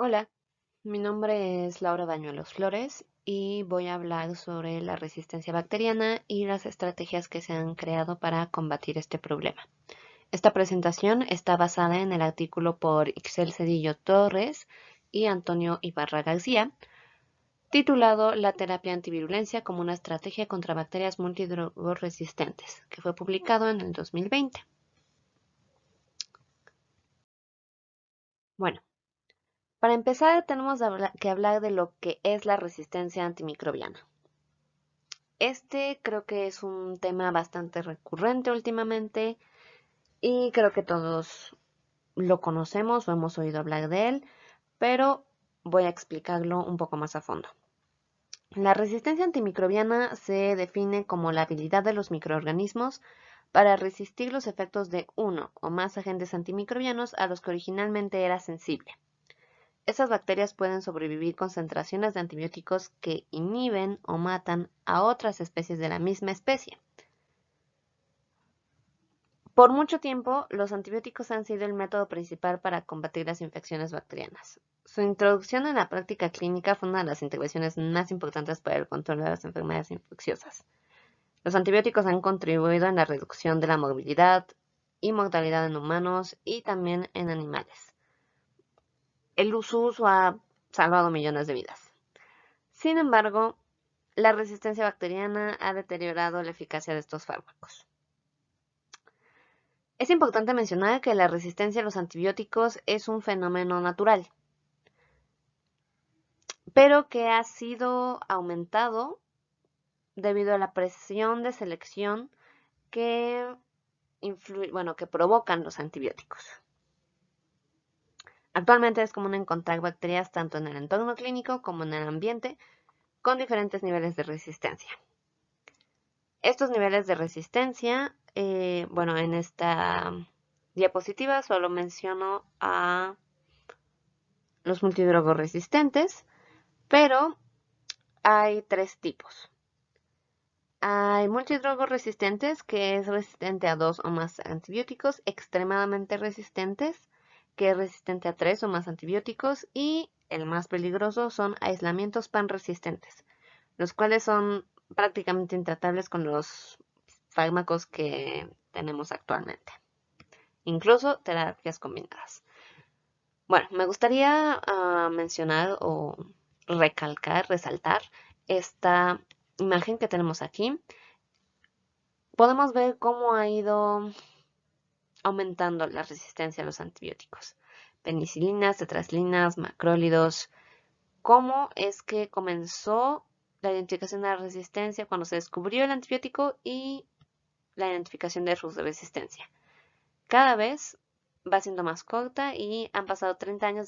Hola, mi nombre es Laura Bañuelos Flores y voy a hablar sobre la resistencia bacteriana y las estrategias que se han creado para combatir este problema. Esta presentación está basada en el artículo por Ixel Cedillo Torres y Antonio Ibarra García, titulado La terapia antivirulencia como una estrategia contra bacterias multidrogorresistentes, que fue publicado en el 2020. Bueno, para empezar tenemos que hablar de lo que es la resistencia antimicrobiana. Este creo que es un tema bastante recurrente últimamente y creo que todos lo conocemos o hemos oído hablar de él, pero voy a explicarlo un poco más a fondo. La resistencia antimicrobiana se define como la habilidad de los microorganismos para resistir los efectos de uno o más agentes antimicrobianos a los que originalmente era sensible. Estas bacterias pueden sobrevivir concentraciones de antibióticos que inhiben o matan a otras especies de la misma especie. Por mucho tiempo, los antibióticos han sido el método principal para combatir las infecciones bacterianas. Su introducción en la práctica clínica fue una de las intervenciones más importantes para el control de las enfermedades infecciosas. Los antibióticos han contribuido en la reducción de la morbilidad y mortalidad en humanos y también en animales. Su uso ha salvado millones de vidas. Sin embargo, la resistencia bacteriana ha deteriorado la eficacia de estos fármacos. Es importante mencionar que la resistencia a los antibióticos es un fenómeno natural, pero que ha sido aumentado debido a la presión de selección que que provocan los antibióticos. Actualmente es común encontrar bacterias tanto en el entorno clínico como en el ambiente con diferentes niveles de resistencia. Estos niveles de resistencia, en esta diapositiva solo menciono a los multidrogos resistentes, pero hay tres tipos. Hay multidrogos resistentes, que es resistente a dos o más antibióticos, extremadamente resistentes, que es resistente a tres o más antibióticos, y el más peligroso son aislamientos panresistentes, los cuales son prácticamente intratables con los fármacos que tenemos actualmente, incluso terapias combinadas. Bueno, me gustaría mencionar o resaltar esta imagen que tenemos aquí. Podemos ver cómo ha ido aumentando la resistencia a los antibióticos. Penicilinas, tetraciclinas, macrólidos. ¿Cómo es que comenzó la identificación de la resistencia cuando se descubrió el antibiótico y la identificación de su resistencia? Cada vez va siendo más corta y han pasado 30 años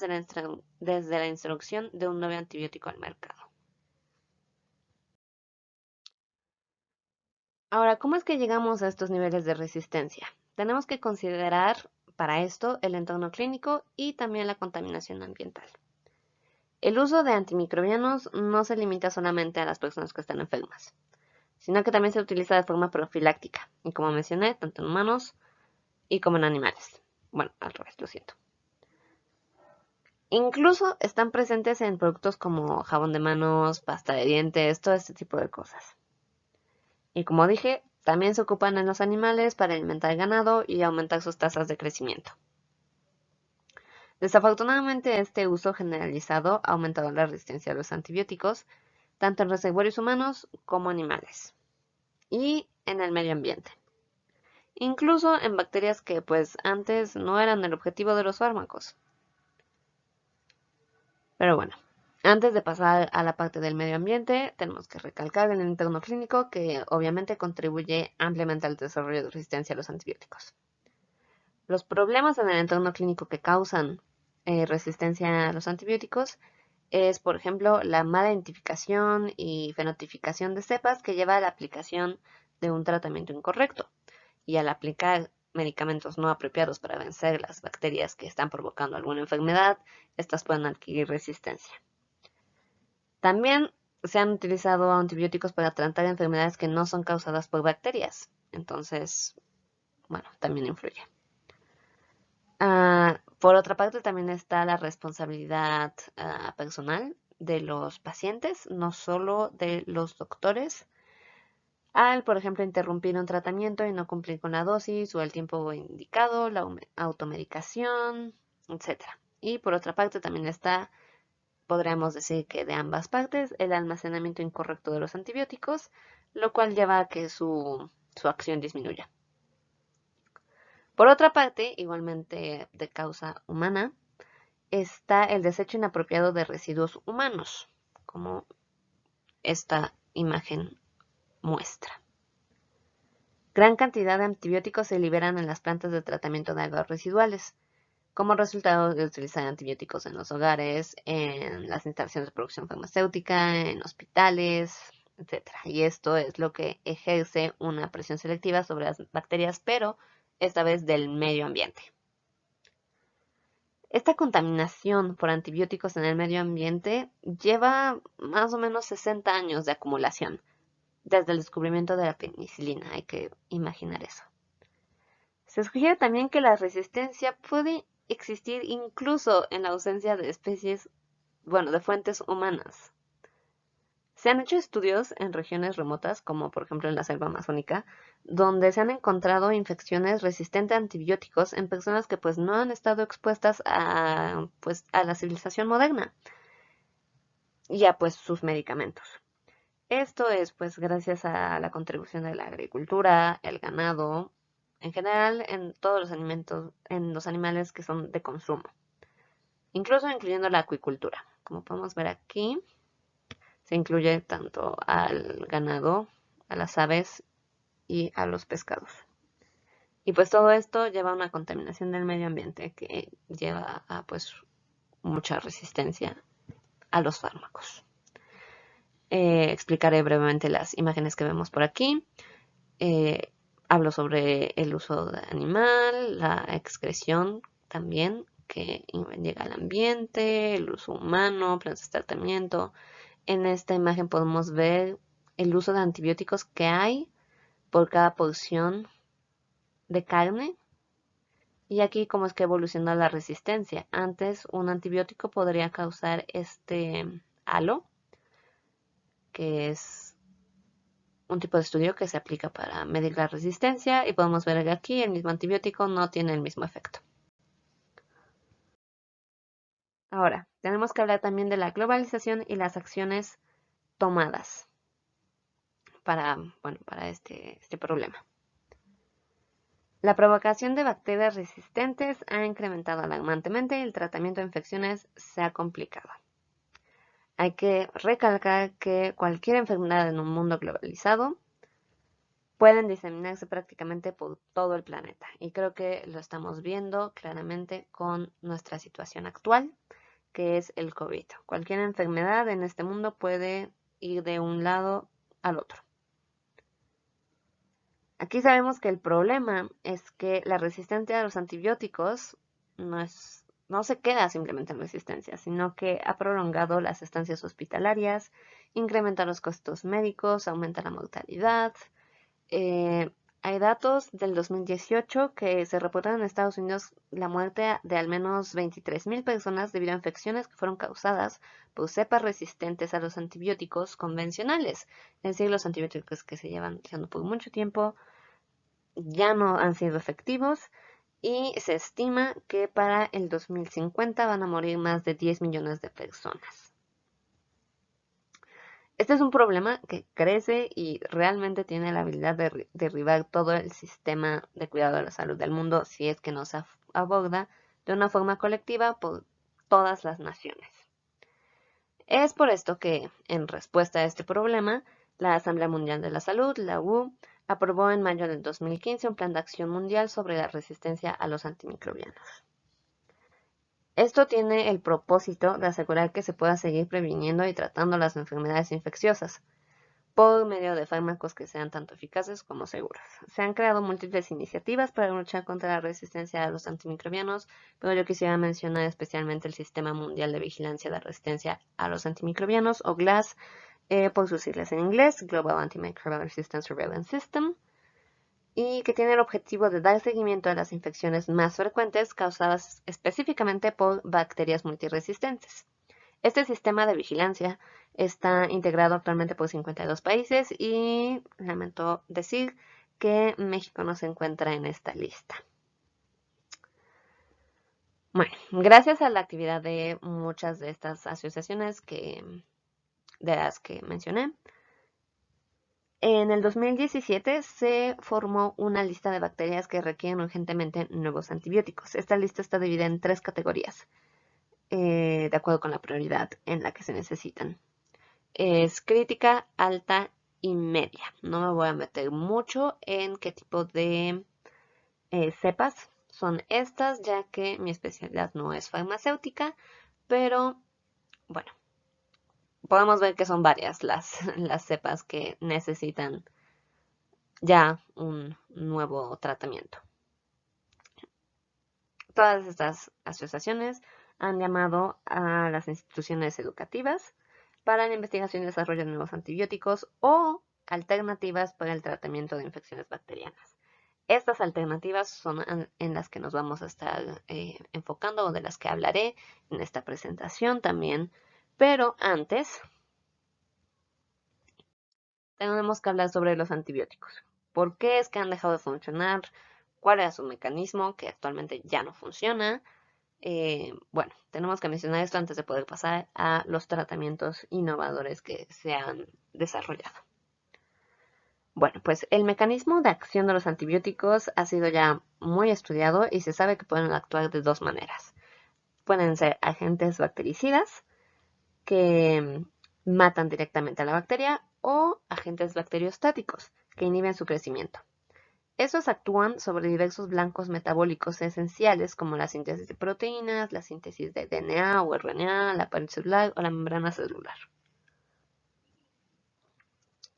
desde la introducción de un nuevo antibiótico al mercado. Ahora, ¿cómo es que llegamos a estos niveles de resistencia? Tenemos que considerar para esto el entorno clínico y también la contaminación ambiental. El uso de antimicrobianos no se limita solamente a las personas que están enfermas, sino que también se utiliza de forma profiláctica, y como mencioné, tanto en humanos y como en animales. Bueno, al revés, lo siento. Incluso están presentes en productos como jabón de manos, pasta de dientes, todo este tipo de cosas. Y como dije, también se ocupan en los animales para alimentar el ganado y aumentar sus tasas de crecimiento. Desafortunadamente, este uso generalizado ha aumentado la resistencia a los antibióticos, tanto en reservorios humanos como animales, y en el medio ambiente. Incluso en bacterias que pues antes no eran el objetivo de los fármacos. Pero bueno, antes de pasar a la parte del medio ambiente, tenemos que recalcar el entorno clínico que obviamente contribuye ampliamente al desarrollo de resistencia a los antibióticos. Los problemas en el entorno clínico que causan resistencia a los antibióticos es, por ejemplo, la mala identificación y fenotipicación de cepas que lleva a la aplicación de un tratamiento incorrecto. Y al aplicar medicamentos no apropiados para vencer las bacterias que están provocando alguna enfermedad, estas pueden adquirir resistencia. También se han utilizado antibióticos para tratar enfermedades que no son causadas por bacterias. Entonces, bueno, también influye. Por otra parte, también está la responsabilidad personal de los pacientes, no solo de los doctores, al, por ejemplo, interrumpir un tratamiento y no cumplir con la dosis o el tiempo indicado, la automedicación, etcétera. Y por otra parte, también está, podríamos decir que de ambas partes, el almacenamiento incorrecto de los antibióticos, lo cual lleva a que su acción disminuya. Por otra parte, igualmente de causa humana, está el desecho inapropiado de residuos humanos, como esta imagen muestra. Gran cantidad de antibióticos se liberan en las plantas de tratamiento de aguas residuales, como resultado de utilizar antibióticos en los hogares, en las instalaciones de producción farmacéutica, en hospitales, etc. Y esto es lo que ejerce una presión selectiva sobre las bacterias, pero esta vez del medio ambiente. Esta contaminación por antibióticos en el medio ambiente lleva más o menos 60 años de acumulación, desde el descubrimiento de la penicilina, hay que imaginar eso. Se sugiere también que la resistencia puede existir incluso en la ausencia de especies, de fuentes humanas. Se han hecho estudios en regiones remotas, como por ejemplo en la selva amazónica, donde se han encontrado infecciones resistentes a antibióticos en personas que pues no han estado expuestas a la civilización moderna y a pues sus medicamentos. Esto es pues gracias a la contribución de la agricultura, el ganado, en general en todos los alimentos, en los animales que son de consumo, incluso incluyendo la acuicultura. Como podemos ver aquí, se incluye tanto al ganado, a las aves y a los pescados. Y pues todo esto lleva a una contaminación del medio ambiente que lleva a pues mucha resistencia a los fármacos. Explicaré brevemente las imágenes que vemos por aquí. Hablo sobre el uso animal, la excreción también que llega al ambiente, el uso humano, plantas de tratamiento. En esta imagen podemos ver el uso de antibióticos que hay por cada porción de carne. Y aquí cómo es que evoluciona la resistencia. Antes un antibiótico podría causar este halo, que es un tipo de estudio que se aplica para medir la resistencia y podemos ver que aquí el mismo antibiótico no tiene el mismo efecto. Ahora, tenemos que hablar también de la globalización y las acciones tomadas para este problema. La provocación de bacterias resistentes ha incrementado alarmantemente y el tratamiento de infecciones se ha complicado. Hay que recalcar que cualquier enfermedad en un mundo globalizado pueden diseminarse prácticamente por todo el planeta. Y creo que lo estamos viendo claramente con nuestra situación actual, que es el COVID. Cualquier enfermedad en este mundo puede ir de un lado al otro. Aquí sabemos que el problema es que la resistencia a los antibióticos no se queda simplemente en resistencia, sino que ha prolongado las estancias hospitalarias, incrementa los costos médicos, aumenta la mortalidad. Hay datos del 2018 que se reportaron en Estados Unidos la muerte de al menos 23,000 personas debido a infecciones que fueron causadas por cepas resistentes a los antibióticos convencionales. Es decir, los antibióticos que se llevan usando por mucho tiempo ya no han sido efectivos y se estima que para el 2050 van a morir más de 10 millones de personas. Este es un problema que crece y realmente tiene la habilidad de derribar todo el sistema de cuidado de la salud del mundo si es que no se aborda de una forma colectiva por todas las naciones. Es por esto que, en respuesta a este problema, la Asamblea Mundial de la Salud, la WHO, aprobó en mayo del 2015 un plan de acción mundial sobre la resistencia a los antimicrobianos. Esto tiene el propósito de asegurar que se pueda seguir previniendo y tratando las enfermedades infecciosas por medio de fármacos que sean tanto eficaces como seguros. Se han creado múltiples iniciativas para luchar contra la resistencia a los antimicrobianos, pero yo quisiera mencionar especialmente el Sistema Mundial de Vigilancia de la Resistencia a los Antimicrobianos, o GLASS, por sus siglas en inglés, Global Antimicrobial Resistance Surveillance System, y que tiene el objetivo de dar seguimiento a las infecciones más frecuentes causadas específicamente por bacterias multiresistentes. Este sistema de vigilancia está integrado actualmente por 52 países y lamento decir que México no se encuentra en esta lista. Bueno, gracias a la actividad de muchas de estas asociaciones de las que mencioné, en el 2017 se formó una lista de bacterias que requieren urgentemente nuevos antibióticos. Esta lista está dividida en 3 categorías, de acuerdo con la prioridad en la que se necesitan. Es crítica, alta y media. No me voy a meter mucho en qué tipo de cepas son estas, ya que mi especialidad no es farmacéutica, pero bueno, podemos ver que son varias las cepas que necesitan ya un nuevo tratamiento. Todas estas asociaciones han llamado a las instituciones educativas para la investigación y desarrollo de nuevos antibióticos o alternativas para el tratamiento de infecciones bacterianas. Estas alternativas son en las que nos vamos a estar enfocando o de las que hablaré en esta presentación también. Pero antes, tenemos que hablar sobre los antibióticos. ¿Por qué es que han dejado de funcionar? ¿Cuál era su mecanismo que actualmente ya no funciona? Bueno, tenemos que mencionar esto antes de poder pasar a los tratamientos innovadores que se han desarrollado. Bueno, pues el mecanismo de acción de los antibióticos ha sido ya muy estudiado y se sabe que pueden actuar de 2 maneras. Pueden ser agentes bactericidas que matan directamente a la bacteria o agentes bacteriostáticos que inhiben su crecimiento. Estos actúan sobre diversos blancos metabólicos esenciales como la síntesis de proteínas, la síntesis de DNA o RNA, la pared celular o la membrana celular.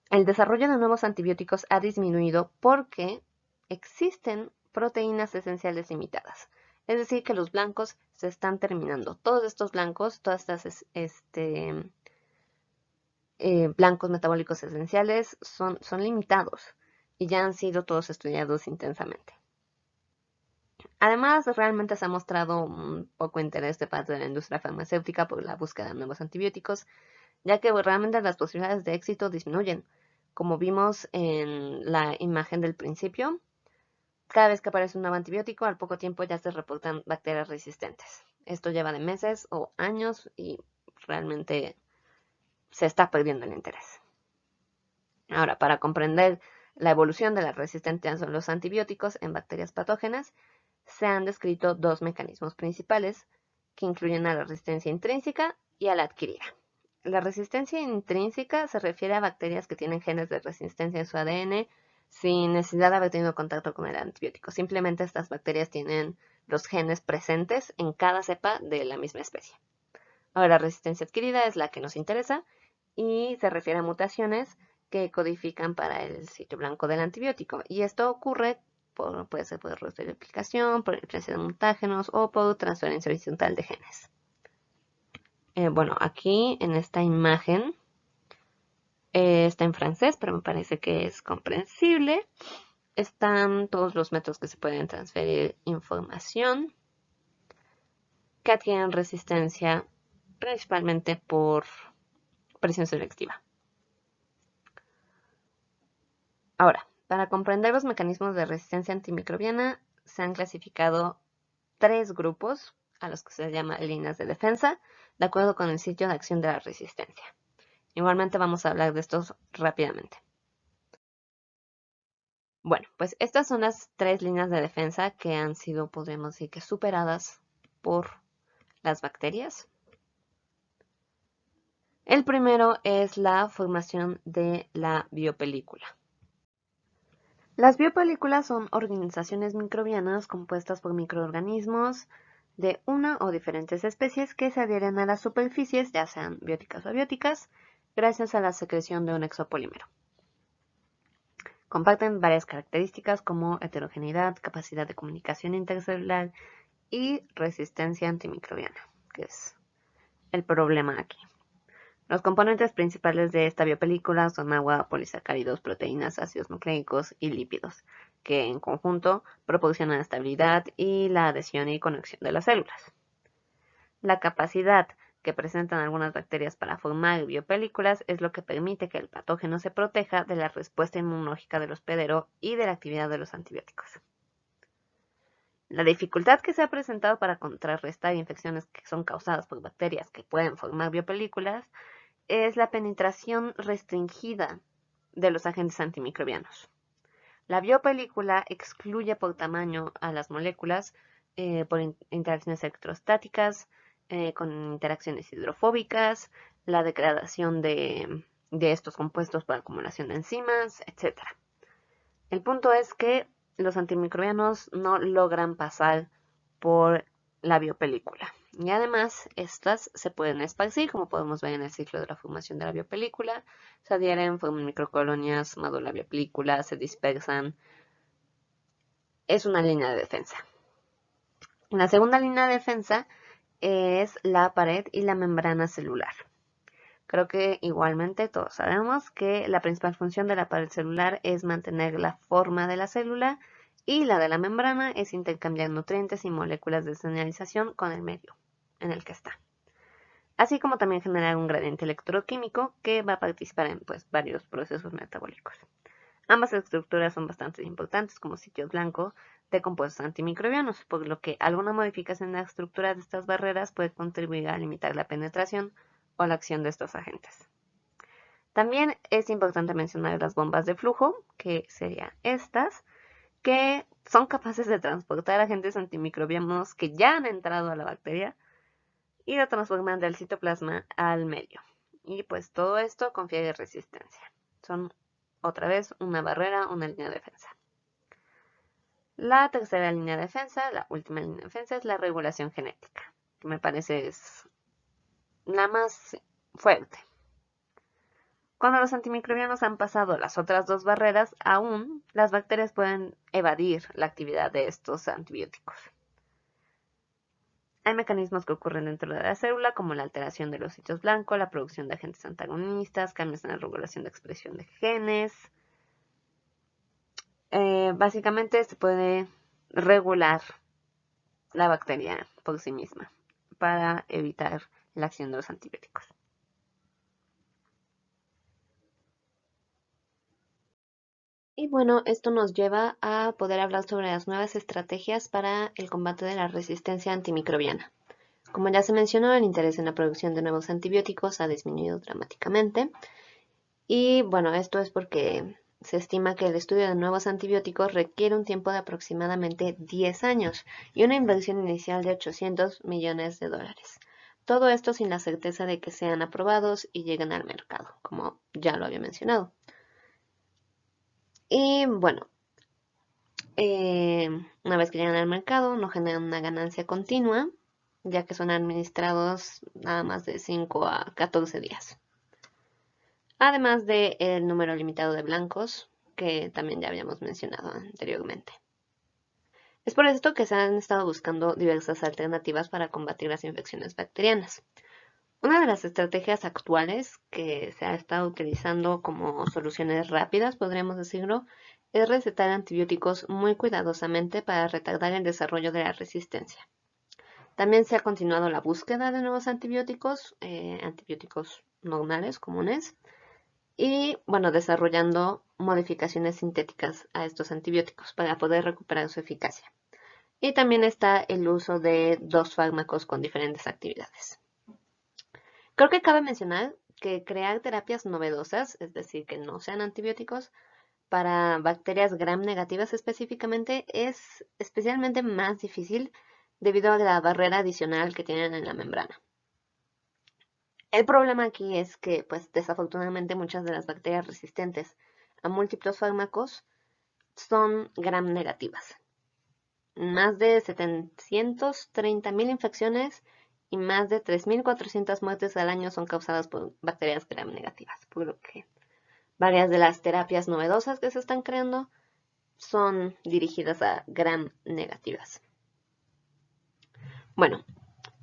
El desarrollo de nuevos antibióticos ha disminuido porque existen proteínas esenciales limitadas. Es decir, que los blancos se están terminando. Todos estos blancos, todas estas blancos metabólicos esenciales son limitados y ya han sido todos estudiados intensamente. Además, realmente se ha mostrado un poco interés de parte de la industria farmacéutica por la búsqueda de nuevos antibióticos, ya que realmente las posibilidades de éxito disminuyen. Como vimos en la imagen del principio, cada vez que aparece un nuevo antibiótico, al poco tiempo ya se reportan bacterias resistentes. Esto lleva de meses o años y realmente se está perdiendo el interés. Ahora, para comprender la evolución de la resistencia a los antibióticos en bacterias patógenas, se han descrito 2 mecanismos principales que incluyen a la resistencia intrínseca y a la adquirida. La resistencia intrínseca se refiere a bacterias que tienen genes de resistencia en su ADN sin necesidad de haber tenido contacto con el antibiótico. Simplemente estas bacterias tienen los genes presentes en cada cepa de la misma especie. Ahora, la resistencia adquirida es la que nos interesa y se refiere a mutaciones que codifican para el sitio blanco del antibiótico. Y esto ocurre puede ser por errores de replicación, por influencia de mutágenos o por transferencia horizontal de genes. Bueno, aquí en esta imagen está en francés, pero me parece que es comprensible. Están todos los métodos que se pueden transferir información que adquieren resistencia principalmente por presión selectiva. Ahora, para comprender los mecanismos de resistencia antimicrobiana, se han clasificado 3 grupos a los que se llama líneas de defensa, de acuerdo con el sitio de acción de la resistencia. Igualmente vamos a hablar de estos rápidamente. Bueno, pues estas son las 3 líneas de defensa que han sido, podríamos decir, que superadas por las bacterias. El primero es la formación de la biopelícula. Las biopelículas son organizaciones microbianas compuestas por microorganismos de una o diferentes especies que se adhieren a las superficies, ya sean bióticas o abióticas, gracias a la secreción de un exopolímero. Comparten varias características como heterogeneidad, capacidad de comunicación intercelular y resistencia antimicrobiana, que es el problema aquí. Los componentes principales de esta biopelícula son agua, polisacáridos, proteínas, ácidos nucleicos y lípidos. que en conjunto proporcionan estabilidad y la adhesión y conexión de las células. La capacidad que presentan algunas bacterias para formar biopelículas es lo que permite que el patógeno se proteja de la respuesta inmunológica del hospedero y de la actividad de los antibióticos. La dificultad que se ha presentado para contrarrestar infecciones que son causadas por bacterias que pueden formar biopelículas es la penetración restringida de los agentes antimicrobianos. La biopelícula excluye por tamaño a las moléculas por interacciones electrostáticas, con interacciones hidrofóbicas, la degradación de estos compuestos por acumulación de enzimas, etc. El punto es que los antimicrobianos no logran pasar por la biopelícula. Y además, estas se pueden esparcir, como podemos ver en el ciclo de la formación de la biopelícula. Se adhieren, forman microcolonias, maduran la biopelícula, se dispersan. Es una línea de defensa. La segunda línea de defensa es la pared y la membrana celular. Creo que igualmente todos sabemos que la principal función de la pared celular es mantener la forma de la célula y la de la membrana es intercambiar nutrientes y moléculas de señalización con el medio en el que está. Así como también generar un gradiente electroquímico que va a participar en varios procesos metabólicos. Ambas estructuras son bastante importantes como sitios blancos de compuestos antimicrobianos, por lo que alguna modificación en la estructura de estas barreras puede contribuir a limitar la penetración o la acción de estos agentes. También es importante mencionar las bombas de flujo, que serían estas, que son capaces de transportar agentes antimicrobianos que ya han entrado a la bacteria y lo transforman del citoplasma al medio. Y pues todo esto confiere resistencia. Son otra vez una barrera, una línea de defensa. La tercera línea de defensa, la última línea de defensa, es la regulación genética, que me parece es la más fuerte. Cuando los antimicrobianos han pasado las otras dos barreras, aún las bacterias pueden evadir la actividad de estos antibióticos. Hay mecanismos que ocurren dentro de la célula, como la alteración de los sitios blancos, la producción de agentes antagonistas, cambios en la regulación de expresión de genes. Básicamente se puede regular la bacteria por sí misma para evitar la acción de los antibióticos. Y bueno, esto nos lleva a poder hablar sobre las nuevas estrategias para el combate de la resistencia antimicrobiana. Como ya se mencionó, el interés en la producción de nuevos antibióticos ha disminuido dramáticamente. Y bueno, esto es porque se estima que el estudio de nuevos antibióticos requiere un tiempo de aproximadamente 10 años y una inversión inicial de 800 millones de dólares. Todo esto sin la certeza de que sean aprobados y lleguen al mercado, como ya lo había mencionado. Y bueno, una vez que llegan al mercado, no generan una ganancia continua, ya que son administrados nada más de 5 a 14 días. Además del número limitado de blancos, que también ya habíamos mencionado anteriormente. Es por esto que se han estado buscando diversas alternativas para combatir las infecciones bacterianas. Una de las estrategias actuales que se ha estado utilizando como soluciones rápidas, podríamos decirlo, es recetar antibióticos muy cuidadosamente para retardar el desarrollo de la resistencia. También se ha continuado la búsqueda de nuevos antibióticos, antibióticos normales, comunes, y bueno, desarrollando modificaciones sintéticas a estos antibióticos para poder recuperar su eficacia. Y también está el uso de dos fármacos con diferentes actividades. Creo que cabe mencionar que crear terapias novedosas, es decir, que no sean antibióticos, para bacterias gram negativas específicamente, es especialmente más difícil debido a la barrera adicional que tienen en la membrana. El problema aquí es que, pues, desafortunadamente muchas de las bacterias resistentes a múltiples fármacos son gram negativas. Más de 730.000 infecciones y más de 3.400 muertes al año son causadas por bacterias gram negativas, por lo que varias de las terapias novedosas que se están creando son dirigidas a gram negativas. Bueno,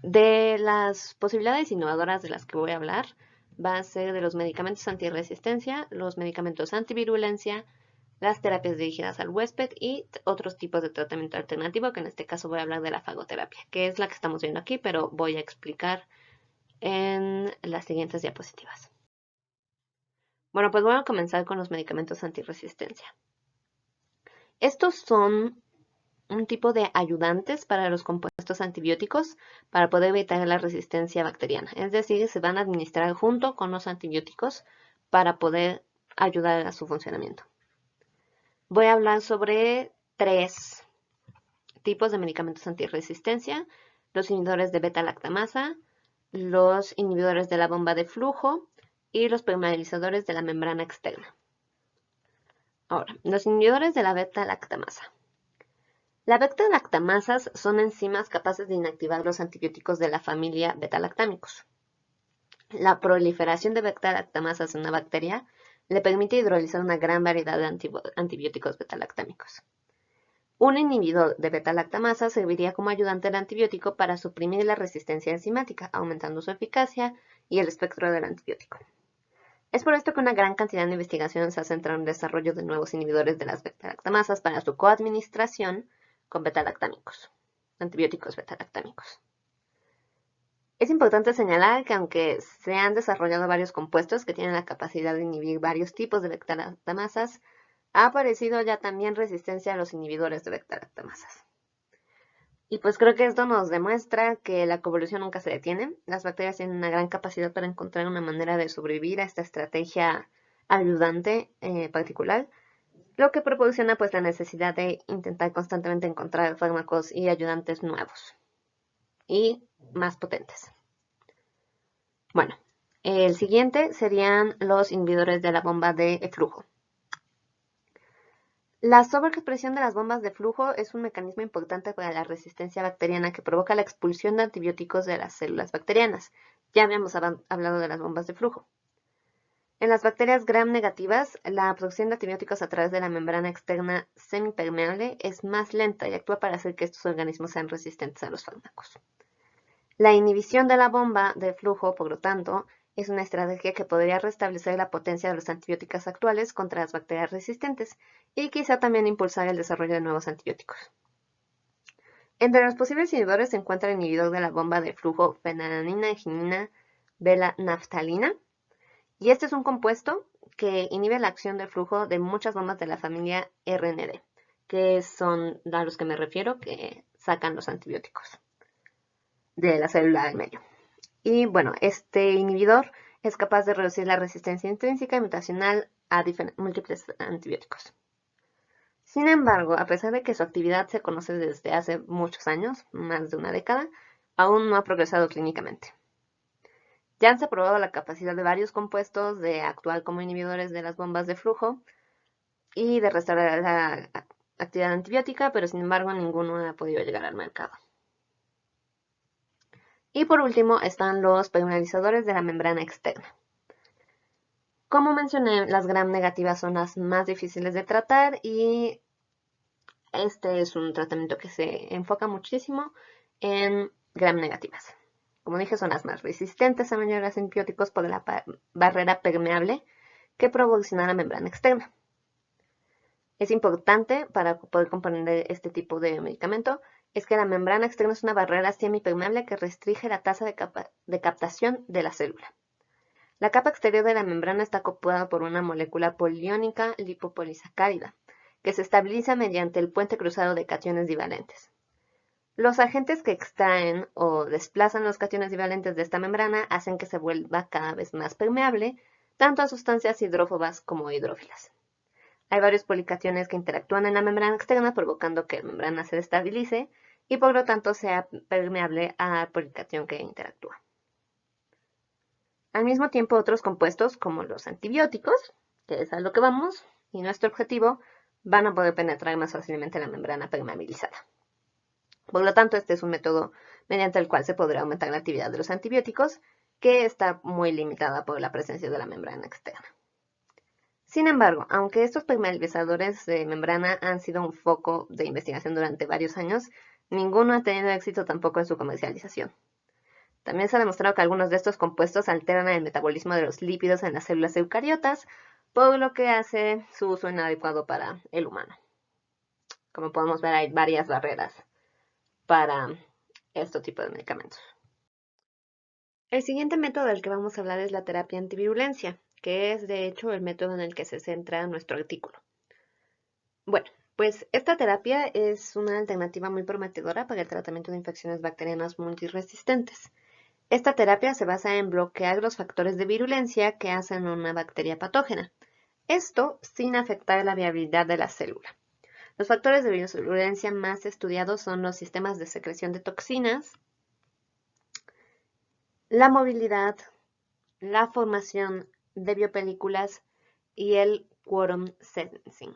de las posibilidades innovadoras de las que voy a hablar, va a ser de los medicamentos antirresistencia, los medicamentos antivirulencia, las terapias dirigidas al huésped y otros tipos de tratamiento alternativo, que en este caso voy a hablar de la fagoterapia, que es la que estamos viendo aquí, pero voy a explicar en las siguientes diapositivas. Bueno, pues voy a comenzar con los medicamentos antirresistencia. Estos son un tipo de ayudantes para los compuestos antibióticos para poder evitar la resistencia bacteriana. Es decir, se van a administrar junto con los antibióticos para poder ayudar a su funcionamiento. Voy a hablar sobre 3 tipos de medicamentos antirresistencia: los inhibidores de beta-lactamasa, los inhibidores de la bomba de flujo y los permeabilizadores de la membrana externa. Ahora, los inhibidores de la beta-lactamasa. Las beta-lactamasas son enzimas capaces de inactivar los antibióticos de la familia beta-lactámicos. La proliferación de beta-lactamasas en una bacteria le permite hidrolizar una gran variedad de antibióticos beta-lactámicos. Un inhibidor de beta-lactamasa serviría como ayudante del antibiótico para suprimir la resistencia enzimática, aumentando su eficacia y el espectro del antibiótico. Es por esto que una gran cantidad de investigación se ha centrado en el desarrollo de nuevos inhibidores de las beta-lactamasas para su coadministración con beta-lactámicos, antibióticos beta-lactámicos. Es importante señalar que aunque se han desarrollado varios compuestos que tienen la capacidad de inhibir varios tipos de beta-lactamasas, ha aparecido ya también resistencia a los inhibidores de beta-lactamasas. Y pues creo que esto nos demuestra que la coevolución nunca se detiene. Las bacterias tienen una gran capacidad para encontrar una manera de sobrevivir a esta estrategia ayudante particular, lo que proporciona pues la necesidad de intentar constantemente encontrar fármacos y ayudantes nuevos y más potentes. Bueno, el siguiente serían los inhibidores de la bomba de flujo. La sobreexpresión de las bombas de flujo es un mecanismo importante para la resistencia bacteriana que provoca la expulsión de antibióticos de las células bacterianas. Ya habíamos hablado de las bombas de flujo. En las bacterias gram negativas, la absorción de antibióticos a través de la membrana externa semipermeable es más lenta y actúa para hacer que estos organismos sean resistentes a los fármacos. La inhibición de la bomba de flujo, por lo tanto, es una estrategia que podría restablecer la potencia de los antibióticos actuales contra las bacterias resistentes y quizá también impulsar el desarrollo de nuevos antibióticos. Entre los posibles inhibidores se encuentra el inhibidor de la bomba de flujo fenalanina, arginina, beta-naftalina, y este es un compuesto que inhibe la acción del flujo de muchas bombas de la familia RND, que son a los que me refiero, que sacan los antibióticos de la célula del medio. Y bueno, este inhibidor es capaz de reducir la resistencia intrínseca y mutacional a múltiples antibióticos. Sin embargo, a pesar de que su actividad se conoce desde hace muchos años, más de una década, aún no ha progresado clínicamente. Ya han probado la capacidad de varios compuestos de actuar como inhibidores de las bombas de flujo y de restaurar la actividad antibiótica, pero sin embargo ninguno ha podido llegar al mercado. Y por último están los permeabilizadores de la membrana externa. Como mencioné, las gram negativas son las más difíciles de tratar y este es un tratamiento que se enfoca muchísimo en gram negativas. Como dije, son las más resistentes a mayores antibióticos por la barrera permeable que proporciona la membrana externa. Es importante para poder comprender este tipo de medicamento es que la membrana externa es una barrera semipermeable que restringe la tasa de captación de la célula. La capa exterior de la membrana está acoplada por una molécula poliónica lipopolisacárida, que se estabiliza mediante el puente cruzado de cationes divalentes. Los agentes que extraen o desplazan los cationes divalentes de esta membrana hacen que se vuelva cada vez más permeable, tanto a sustancias hidrófobas como hidrófilas. Hay varios policationes que interactúan en la membrana externa, provocando que la membrana se estabilice y por lo tanto sea permeable al polication que interactúa. Al mismo tiempo, otros compuestos, como los antibióticos, que es a lo que vamos, y nuestro objetivo, van a poder penetrar más fácilmente la membrana permeabilizada. Por lo tanto, este es un método mediante el cual se podrá aumentar la actividad de los antibióticos, que está muy limitada por la presencia de la membrana externa. Sin embargo, aunque estos permeabilizadores de membrana han sido un foco de investigación durante varios años, ninguno ha tenido éxito tampoco en su comercialización. También se ha demostrado que algunos de estos compuestos alteran el metabolismo de los lípidos en las células eucariotas, por lo que hace su uso inadecuado para el humano. Como podemos ver, hay varias barreras para este tipo de medicamentos. El siguiente método del que vamos a hablar es la terapia antivirulencia, que es de hecho el método en el que se centra nuestro artículo. Bueno, pues esta terapia es una alternativa muy prometedora para el tratamiento de infecciones bacterianas multiresistentes. Esta terapia se basa en bloquear los factores de virulencia que hacen una bacteria patógena. Esto sin afectar la viabilidad de la célula. Los factores de virulencia más estudiados son los sistemas de secreción de toxinas, la movilidad, la formación de biopelículas y el quorum sensing.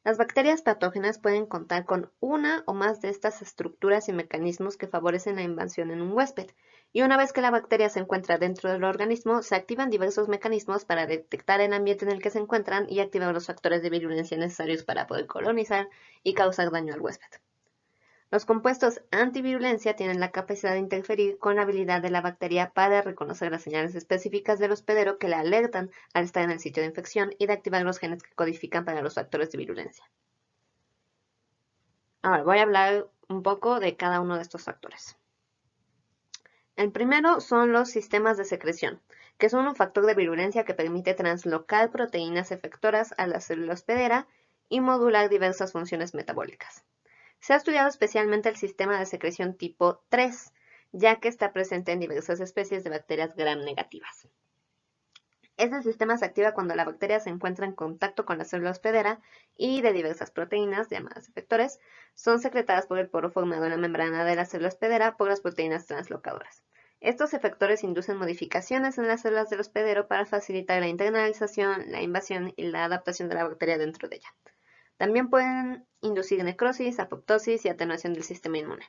Las bacterias patógenas pueden contar con una o más de estas estructuras y mecanismos que favorecen la invasión en un huésped, y una vez que la bacteria se encuentra dentro del organismo, se activan diversos mecanismos para detectar el ambiente en el que se encuentran y activar los factores de virulencia necesarios para poder colonizar y causar daño al huésped. Los compuestos antivirulencia tienen la capacidad de interferir con la habilidad de la bacteria para reconocer las señales específicas del hospedero que le alertan al estar en el sitio de infección y de activar los genes que codifican para los factores de virulencia. Ahora voy a hablar un poco de cada uno de estos factores. El primero son los sistemas de secreción, que son un factor de virulencia que permite translocar proteínas efectoras a la célula hospedera y modular diversas funciones metabólicas. Se ha estudiado especialmente el sistema de secreción tipo 3, ya que está presente en diversas especies de bacterias gram negativas. Este sistema se activa cuando la bacteria se encuentra en contacto con la célula hospedera y de diversas proteínas, llamadas efectores, son secretadas por el poro formado en la membrana de la célula hospedera por las proteínas translocadoras. Estos efectores inducen modificaciones en las células del hospedero para facilitar la internalización, la invasión y la adaptación de la bacteria dentro de ella. También pueden inducir necrosis, apoptosis y atenuación del sistema inmune.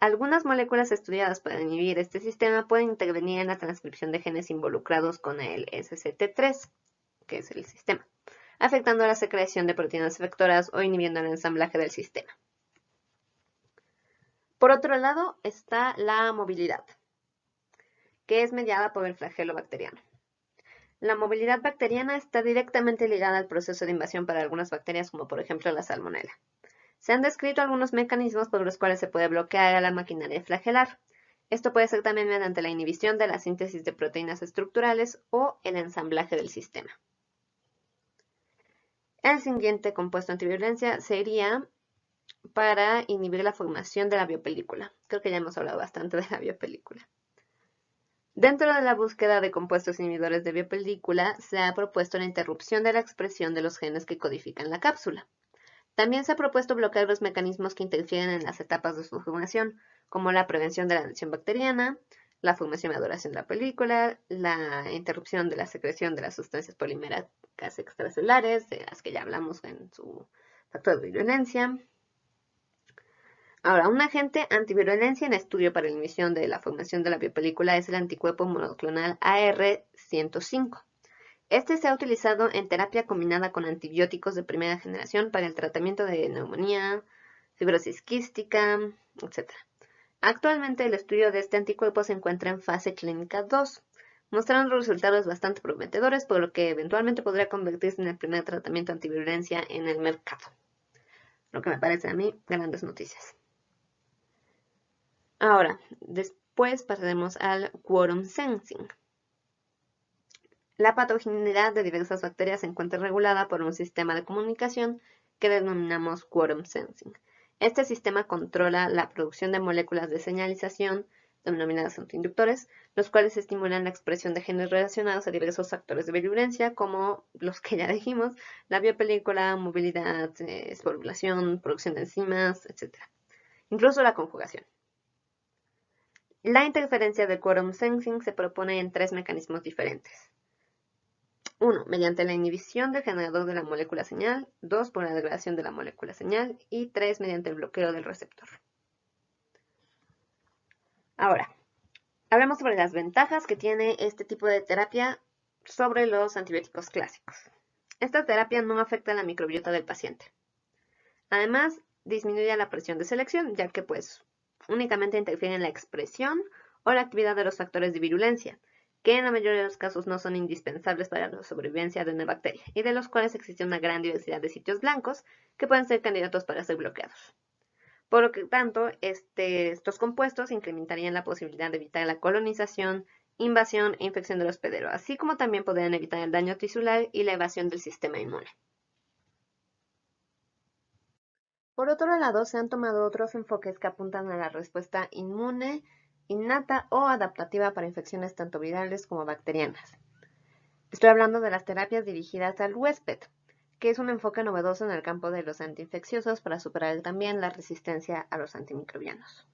Algunas moléculas estudiadas para inhibir este sistema pueden intervenir en la transcripción de genes involucrados con el SCT3, que es el sistema, afectando la secreción de proteínas efectoras o inhibiendo el ensamblaje del sistema. Por otro lado está la movilidad, que es mediada por el flagelo bacteriano. La movilidad bacteriana está directamente ligada al proceso de invasión para algunas bacterias, como por ejemplo la salmonela. Se han descrito algunos mecanismos por los cuales se puede bloquear a la maquinaria flagelar. Esto puede ser también mediante la inhibición de la síntesis de proteínas estructurales o el ensamblaje del sistema. El siguiente compuesto antivirulencia sería para inhibir la formación de la biopelícula. Creo que ya hemos hablado bastante de la biopelícula. Dentro de la búsqueda de compuestos inhibidores de biopelícula, se ha propuesto la interrupción de la expresión de los genes que codifican la cápsula. También se ha propuesto bloquear los mecanismos que interfieren en las etapas de su formación, como la prevención de la lesión bacteriana, la formación y maduración de la película, la interrupción de la secreción de las sustancias poliméricas extracelulares, de las que ya hablamos en su factor de virulencia. Ahora, un agente antivirulencia en estudio para la inhibición de la formación de la biopelícula es el anticuerpo monoclonal AR105. Este se ha utilizado en terapia combinada con antibióticos de primera generación para el tratamiento de neumonía, fibrosis quística, etc. Actualmente el estudio de este anticuerpo se encuentra en fase clínica 2, mostrando resultados bastante prometedores, por lo que eventualmente podría convertirse en el primer tratamiento antivirulencia en el mercado. Lo que me parece a mí grandes noticias. Ahora, después pasaremos al quorum sensing. La patogeneidad de diversas bacterias se encuentra regulada por un sistema de comunicación que denominamos quorum sensing. Este sistema controla la producción de moléculas de señalización, denominadas autoinductores, los cuales estimulan la expresión de genes relacionados a diversos factores de virulencia, como los que ya dijimos, la biopelícula, movilidad, esporulación, producción de enzimas, etc. Incluso la conjugación. La interferencia del quorum sensing se propone en 3 mecanismos diferentes. 1. Mediante la inhibición del generador de la molécula señal. 2. Por la degradación de la molécula señal. Y 3. Mediante el bloqueo del receptor. Ahora, hablemos sobre las ventajas que tiene este tipo de terapia sobre los antibióticos clásicos. Esta terapia no afecta a la microbiota del paciente. Además, disminuye la presión de selección, ya que únicamente interfiere en la expresión o la actividad de los factores de virulencia. que en la mayoría de los casos no son indispensables para la sobrevivencia de una bacteria, y de los cuales existe una gran diversidad de sitios blancos que pueden ser candidatos para ser bloqueados. Por lo que tanto, estos compuestos incrementarían la posibilidad de evitar la colonización, invasión e infección del hospedero, así como también podrían evitar el daño tisular y la evasión del sistema inmune. Por otro lado, se han tomado otros enfoques que apuntan a la respuesta inmune, innata o adaptativa para infecciones tanto virales como bacterianas. Estoy hablando de las terapias dirigidas al huésped, que es un enfoque novedoso en el campo de los antiinfecciosos para superar también la resistencia a los antimicrobianos.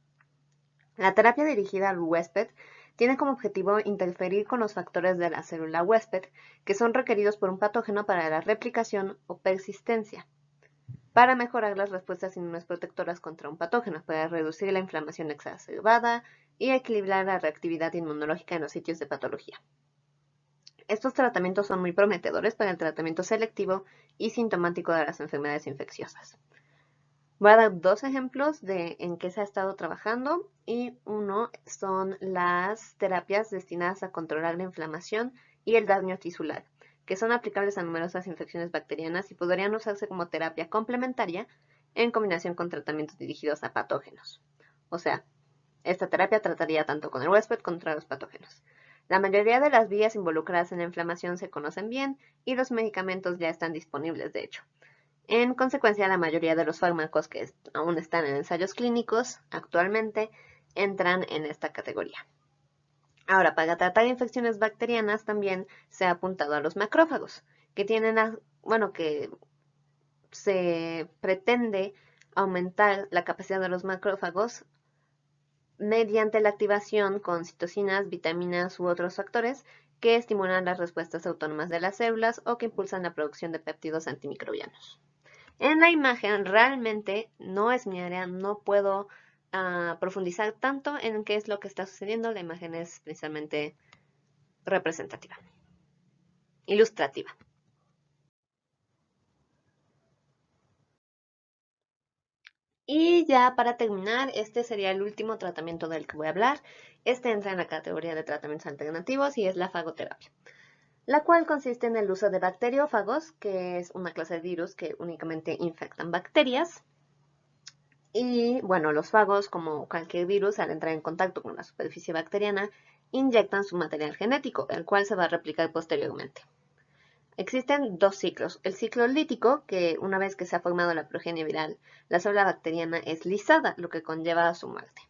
La terapia dirigida al huésped tiene como objetivo interferir con los factores de la célula huésped, que son requeridos por un patógeno para la replicación o persistencia, para mejorar las respuestas inmunes protectoras contra un patógeno, para reducir la inflamación exacerbada y equilibrar la reactividad inmunológica en los sitios de patología. Estos tratamientos son muy prometedores para el tratamiento selectivo y sintomático de las enfermedades infecciosas. Voy a dar dos ejemplos de en qué se ha estado trabajando, y uno son las terapias destinadas a controlar la inflamación y el daño tisular, que son aplicables a numerosas infecciones bacterianas y podrían usarse como terapia complementaria en combinación con tratamientos dirigidos a patógenos. O sea, esta terapia trataría tanto con el huésped contra los patógenos. La mayoría de las vías involucradas en la inflamación se conocen bien y los medicamentos ya están disponibles, de hecho. En consecuencia, la mayoría de los fármacos que aún están en ensayos clínicos actualmente entran en esta categoría. Ahora, para tratar infecciones bacterianas también se ha apuntado a los macrófagos, que que se pretende aumentar la capacidad de los macrófagos mediante la activación con citocinas, vitaminas u otros factores que estimulan las respuestas autónomas de las células o que impulsan la producción de péptidos antimicrobianos. En la imagen realmente no es mi área, no puedo profundizar tanto en qué es lo que está sucediendo. La imagen es precisamente representativa, ilustrativa. Y ya para terminar, este sería el último tratamiento del que voy a hablar. Este entra en la categoría de tratamientos alternativos y es la fagoterapia, la cual consiste en el uso de bacteriófagos, que es una clase de virus que únicamente infectan bacterias. Y bueno, los fagos, como cualquier virus, al entrar en contacto con la superficie bacteriana, inyectan su material genético, el cual se va a replicar posteriormente. Existen dos ciclos. El ciclo lítico, que una vez que se ha formado la progenie viral, la célula bacteriana es lisada, lo que conlleva a su muerte.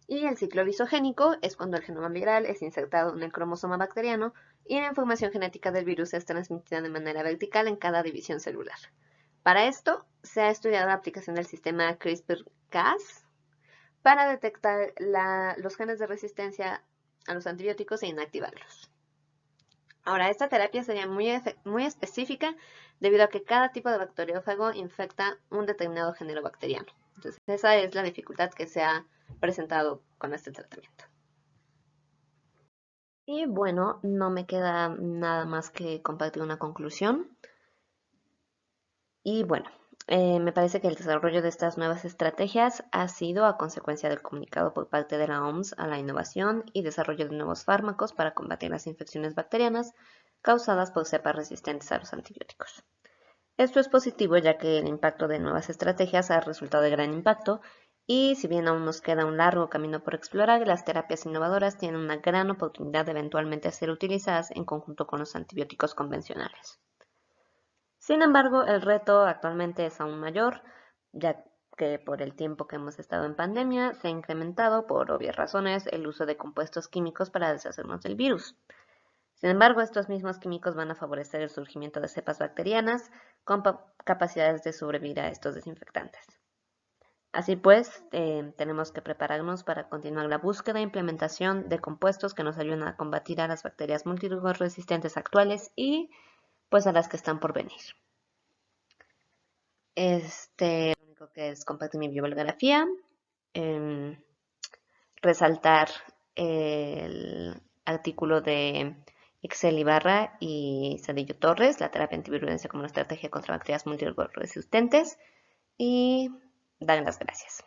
Y el ciclo lisogénico es cuando el genoma viral es insertado en el cromosoma bacteriano y la información genética del virus es transmitida de manera vertical en cada división celular. Para esto, se ha estudiado la aplicación del sistema CRISPR-Cas para detectar los genes de resistencia a los antibióticos e inactivarlos. Ahora, esta terapia sería muy específica debido a que cada tipo de bacteriófago infecta un determinado género bacteriano. Entonces, esa es la dificultad que se ha presentado con este tratamiento. Y bueno, no me queda nada más que compartir una conclusión. Y bueno, me parece que el desarrollo de estas nuevas estrategias ha sido a consecuencia del comunicado por parte de la OMS a la innovación y desarrollo de nuevos fármacos para combatir las infecciones bacterianas causadas por cepas resistentes a los antibióticos. Esto es positivo ya que el impacto de nuevas estrategias ha resultado de gran impacto y si bien aún nos queda un largo camino por explorar, las terapias innovadoras tienen una gran oportunidad de eventualmente ser utilizadas en conjunto con los antibióticos convencionales. Sin embargo, el reto actualmente es aún mayor, ya que por el tiempo que hemos estado en pandemia se ha incrementado, por obvias razones, el uso de compuestos químicos para deshacernos del virus. Sin embargo, estos mismos químicos van a favorecer el surgimiento de cepas bacterianas con capacidades de sobrevivir a estos desinfectantes. Así pues, tenemos que prepararnos para continuar la búsqueda e implementación de compuestos que nos ayuden a combatir a las bacterias multidrugos resistentes actuales y pues a las que están por venir. Lo único que es compartir mi bibliografía, resaltar el artículo de Excel Ibarra y Cedillo Torres, la terapia antivirulencia como una estrategia contra bacterias multidrugos resistentes, y dar las gracias.